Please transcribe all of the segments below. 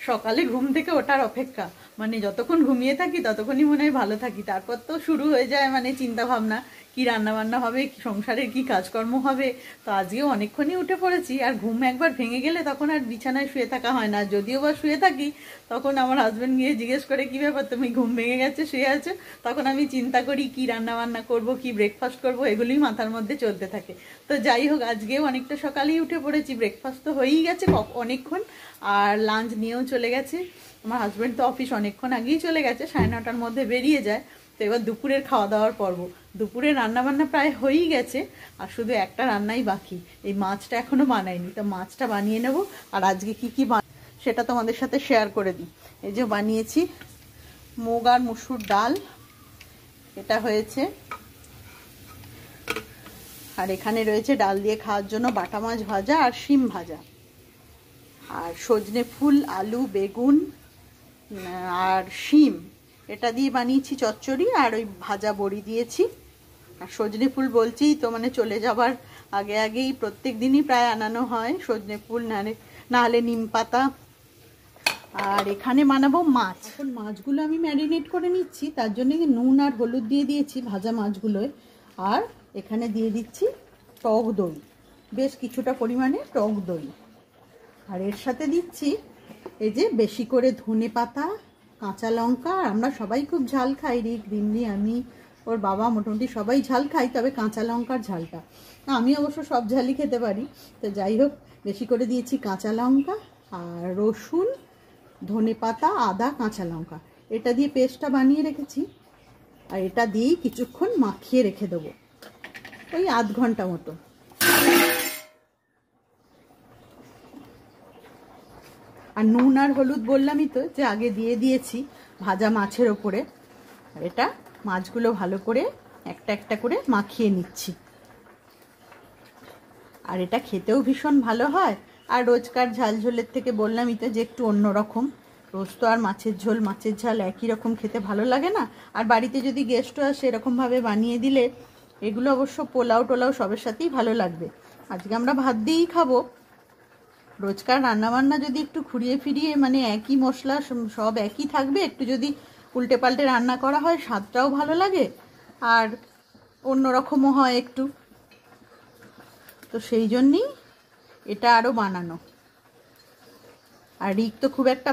সকালে ঘুম থেকে ওঠার অপেক্ষা, মানে যতক্ষণ ঘুমিয়ে থাকি ততক্ষণই মনে হয় ভালো থাকি, তারপর তো শুরু হয়ে যায় মানে চিন্তা ভাবনা কি রান্না বান্না হবে, সংসারের কি কাজকর্ম হবে। তো আজকেও অনেকক্ষণই উঠে পড়েছি, আর ঘুম একবার ভেঙে গেলে তখন আর বিছানায় শুয়ে থাকা হয় না। যদিও বা শুয়ে থাকি তখন আমার হাজব্যান্ড গিয়ে জিজ্ঞেস করে কি ব্যাপার তুমি ঘুম ভেঙে গেছে শুয়ে আছো, তখন আমি চিন্তা করি কি রান্না বান্না করব, কি ব্রেকফাস্ট করব, এগুলোই মাথার মধ্যে চলতে থাকে। তো যাই হোক, আজকেও অনেকটা সকালেই উঠে পড়েছি, ব্রেকফাস্ট তো হয়েই গেছে অনেকক্ষণ, আর লাঞ্চ নিয়েও চলে গেছে। আমার হাজব্যান্ড তো অফিস অনেকক্ষণ আগেই চলে গেছে, 9:30টার মধ্যে বেরিয়ে যায়। তো এবার দুপুরের খাওয়া দাওয়ার পর্ব, দুপুরের রান্নাবান্না প্রায় হয়েই গেছে, আর শুধু একটা রান্নাই বাকি, এই মাছটা এখনও বানাইনি। তো মাছটা বানিয়ে নেব, আর আজকে কি কি সেটা তোমাদের সাথে শেয়ার করে দিই। এই যে বানিয়েছি মুগ আর মুসুর ডাল, এটা হয়েছে, আর এখানে রয়েছে ডাল দিয়ে খাওয়ার জন্য বাটা মাছ ভাজা আর শিম ভাজা, আর সজনে ফুল, আলু, বেগুন আর শিম, এটা দিয়ে বানিয়েছি চচ্চড়ি, আর ওই ভাজা বড়ি দিয়েছি। আর সজনে ফুল বলছি তো, মানে চলে যাবার আগে আগেই প্রত্যেক দিনই প্রায় আনানো হয় সজনে ফুল, না হলে নিম পাতা। আর এখানে বানাবো মাছ। এখন মাছগুলো আমি ম্যারিনেট করে নিচ্ছি, তার জন্য নুন আর হলুদ দিয়ে দিয়েছি ভাজা মাছগুলোয়, আর এখানে দিয়ে দিচ্ছি টক দই, বেশ কিছুটা পরিমাণে টক দই, আর এর সাথে দিচ্ছি এই যে বেশি করে ধনে পাতা, কাঁচা লঙ্কা। আমরা সবাই খুব ঝাল খাই, রিক, দিমনি, আমি, ওর বাবা, মোটামুটি সবাই ঝাল খাই, তবে কাঁচা লঙ্কার ঝালটা, আমি অবশ্য সব ঝালই খেতে পারি। তো যাই হোক, বেশি করে দিয়েছি কাঁচা লঙ্কা আর রসুন, ধনে পাতা, আদা, কাঁচা লঙ্কা, এটা দিয়ে পেস্টটা বানিয়ে রেখেছি। আর এটা দিয়েই কিছুক্ষণ মাখিয়ে রেখে দেবো, ওই আধ ঘন্টা মতো। আর নুন আর হলুদ বললামই তো যে আগে দিয়ে দিয়েছি ভাজা মাছের ওপরে। এটা মাছগুলো ভালো করে একটা একটা করে মাখিয়ে নিচ্ছি, আর এটা খেতেও ভীষণ ভালো হয়। আর রোজকার ঝাল ঝোলের থেকে বললামই তো যে একটু অন্যরকম, রোজ তো আর মাছের ঝোল মাছের ঝাল একই রকম খেতে ভালো লাগে না। আর বাড়িতে যদি গেস্টও আসে এরকমভাবে বানিয়ে দিলে, এগুলো অবশ্য পোলাও টোলাও সবের সাথেই ভালো লাগবে। আজকে আমরা ভাত দিয়েই খাবো। রোজকার রান্নাবান্না যদি একটু ঘুরিয়ে ফিরিয়ে, মানে একই মশলা সব একই থাকবে, একটু যদি উল্টে পাল্টে রান্না করা হয় স্বাদটাও ভালো লাগে, আর অন্যরকমও হয় একটু। তো সেই জন্যই এটা আরও বানানো। আর রিক তো খুব একটা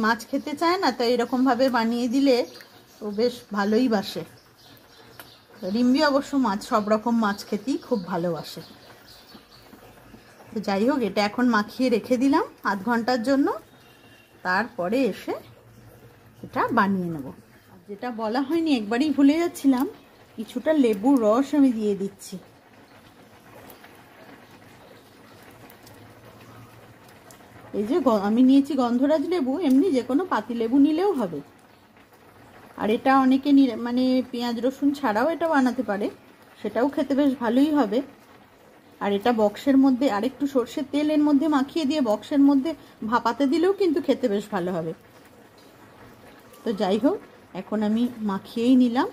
মাছ খেতে চায় না, তো এরকমভাবে বানিয়ে দিলে ও বেশ ভালোই বাসে। রিম্বি অবশ্য মাছ, সব রকম মাছ খেতেই খুব ভালোবাসে। তো যাই হোক, এটা এখন মাখিয়ে রেখে দিলাম আধ ঘন্টার জন্য, তারপরে এসে এটা বানিয়ে নেব। আর যেটা বলা হয়নি, একবারই ভুলে যাচ্ছিলাম, কিছুটা লেবুর রস আমি দিয়ে দিচ্ছি। এই যে আমি নিয়েছি গন্ধরাজ লেবু, এমনি যে কোনো পাতি লেবু নিলেও হবে। আর এটা অনেকে মানে পেঁয়াজ রসুন ছাড়াও এটা বানাতে পারে, সেটাও খেতে বেশ ভালোই হবে। আর এটা বক্সের মধ্যে আরেকটু সর্ষের তেল এর মধ্যে মাখিয়ে দিয়ে বক্সের মধ্যে ভাপাতে দিলেও কিন্তু খেতে বেশ ভালো হবে। তো যাই হোক, এখন আমি মাখিয়েই নিলাম,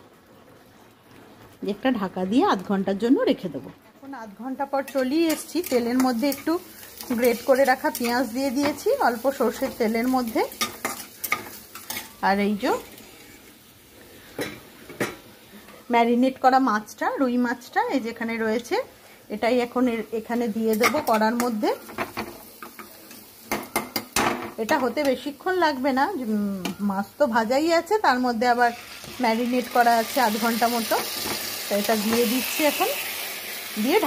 একটা ঢাকা দিয়ে আধ ঘন্টার জন্য রেখে দেবো। এখন আধ ঘন্টা পর চলিয়ে এসেছি, তেলের মধ্যে একটু গ্রেট করে রাখা পেঁয়াজ দিয়ে দিয়েছি অল্প সর্ষের তেলের মধ্যে। আর এই যে ম্যারিনেট করা মাছটা, রুই মাছটা এই যেখানে রয়েছে, এটাই এখন এখানে দিয়ে দেবো কড়ার মধ্যে। এটা হতে বেশিক্ষণ লাগবে না, মাছ তো ভাজাই আছে, তার মধ্যে আবার ম্যারিনেট করা আছে আধ ঘন্টা মতো। তো এটা দিয়ে দিচ্ছি এখন, দিয়ে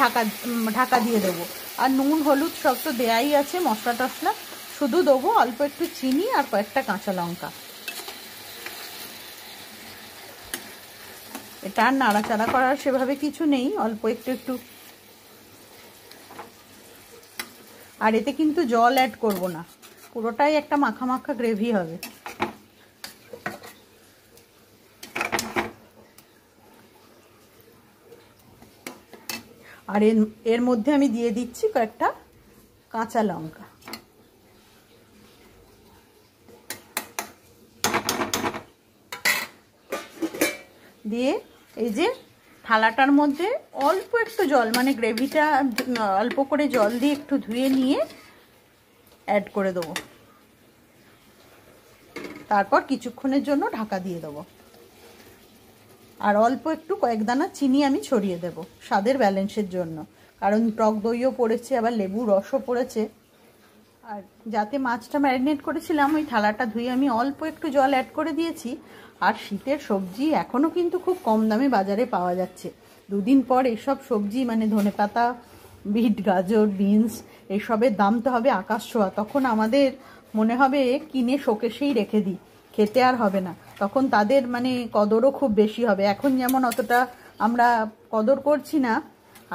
ঢাকা দিয়ে দেবো। আর নুন হলুদ সব তো দেয়াই আছে, মশলা টশলা শুধু দেবো অল্প একটু চিনি আর কয়েকটা কাঁচা লঙ্কা। এটা আর নাড়াচাড়া করার সেভাবে কিছু নেই, অল্প একটু। আর এতে কিন্তু জল অ্যাড করব না, পুরোটাই একটা মাখা মাখা গ্রেভি হবে। আর এর মধ্যে আমি দিয়ে দিচ্ছি কয়েকটা কাঁচা লঙ্কা। দিয়ে এই যে থালাটার মধ্যে অল্প একটু জল, মানে গ্রেভিটা অল্প করে জল দিয়ে একটু ধুয়ে নিয়ে অ্যাড করে দেবো। তারপর কিছুক্ষণের জন্য ঢাকা দিয়ে দেবো। আর অল্প একটু কয়েক দানা চিনি আমি ছড়িয়ে দেব স্বাদের ব্যালেন্সের জন্য, কারণ টক দইও পড়েছে, আবার লেবু রসও পড়েছে। আর যাতে মাছটা ম্যারিনেট করেছিলাম ওই থালাটা ধুয়ে আমি অল্প একটু জল অ্যাড করে দিয়েছি। আর শীতের সবজি এখনও কিন্তু খুব কম দামে বাজারে পাওয়া যাচ্ছে। দুদিন পর এইসব সবজি মানে ধনেপাতা, বিট, গাজর, বিনস এইসবের দাম তো হবে আকাশ ছোঁয়া। তখন আমাদের মনে হবে কিনে শোকেশেই রেখে দিই, খেতে আর হবে না। তখন তাদের মানে কদরও খুব বেশি হবে। এখন যেমন অতটা আমরা কদর করছি না।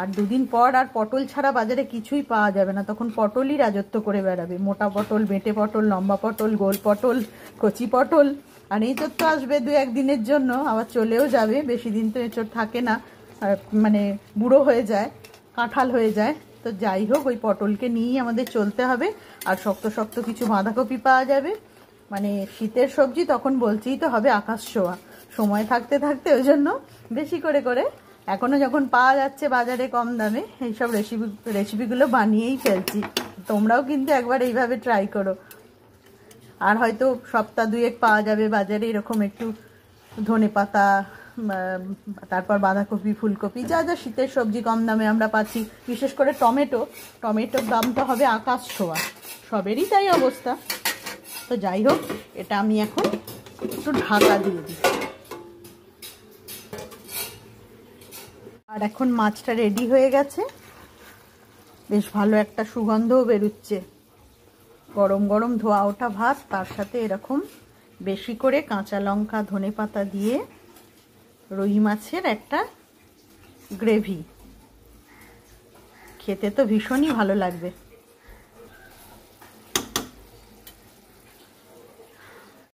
আর দুদিন পর আর পটল ছাড়া বাজারে কিছুই পাওয়া যাবে না, তখন পটলই রাজত্ব করে বেড়াবে। মোটা পটল, বেঁটে পটল, লম্বা পটল, গোল পটল, কচি পটল। আর এঁচোড় তো আসবে 2-1 দিনের জন্য, আবার চলেও যাবে। বেশি দিন তো এঁচোড় থাকে না, মানে বুড়ো হয়ে যায়, কাঁঠাল হয়ে যায়। তো যাই হোক, ওই পটলকে নিয়েই আমাদের চলতে হবে। আর শক্ত শক্ত কিছু বাঁধাকপি পাওয়া যাবে। মানে শীতের সবজি তখন বলছেই তো হবে আকাশ ছোঁয়া। সময় থাকতে থাকতে ওই জন্য বেশি করে করে এখনও যখন পাওয়া যাচ্ছে বাজারে কম দামে এইসব রেসিপিগুলো বানিয়েই ফেলছি। তোমরাও কিন্তু একবার এইভাবে ট্রাই করো। আর হয়তো সপ্তাহ 2-1 পাওয়া যাবে বাজারে এরকম একটু ধনেপাতা, তারপর বাঁধাকপি, ফুলকপি, যা যা শীতের সবজি কম দামে আমরা পাচ্ছি। বিশেষ করে টমেটোর দামটা হবে আকাশ ছোঁয়া। সবেরই তাই অবস্থা। তো যাই হোক, এটা আমি এখন একটু ঢাকা দিয়ে দিই। আর এখন মাছটা রেডি হয়ে গেছে, বেশ ভালো একটা সুগন্ধও বেরোচ্ছে। গরম গরম ধোয়া ওঠা ভাত, তার সাথে এরকম বেশি করে কাঁচা লঙ্কা, ধনেপাতা দিয়ে রুই মাছের একটা গ্রেভি, খেতে তো ভীষণই ভালো লাগবে।